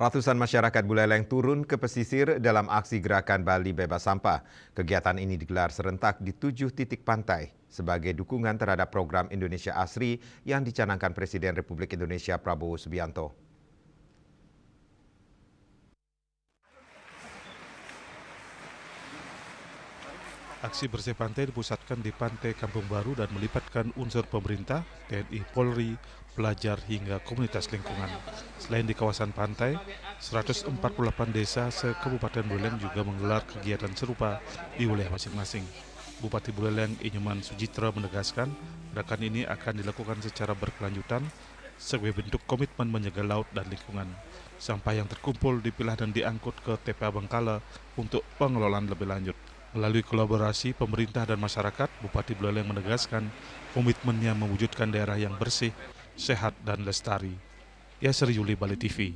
Ratusan masyarakat Buleleng turun ke pesisir dalam aksi gerakan Bali Bebas Sampah. Kegiatan ini digelar serentak di 7 titik pantai sebagai dukungan terhadap program Indonesia Asri yang dicanangkan Presiden Republik Indonesia Prabowo Subianto. Aksi bersih pantai dipusatkan di Pantai Kampung Baru dan melibatkan unsur pemerintah, TNI, Polri, pelajar hingga komunitas lingkungan. Selain di kawasan pantai, 148 desa se-Kabupaten Buleleng juga menggelar kegiatan serupa di wilayah masing-masing. Bupati Buleleng Inyuman Sujitra menegaskan gerakan ini akan dilakukan secara berkelanjutan sebagai bentuk komitmen menjaga laut dan lingkungan. Sampah yang terkumpul dipilah dan diangkut ke TPA Bengkala untuk pengelolaan lebih lanjut. Melalui kolaborasi pemerintah dan masyarakat, Bupati Buleleng menegaskan komitmennya mewujudkan daerah yang bersih, sehat, dan lestari. Yasri Yuli, Bali TV.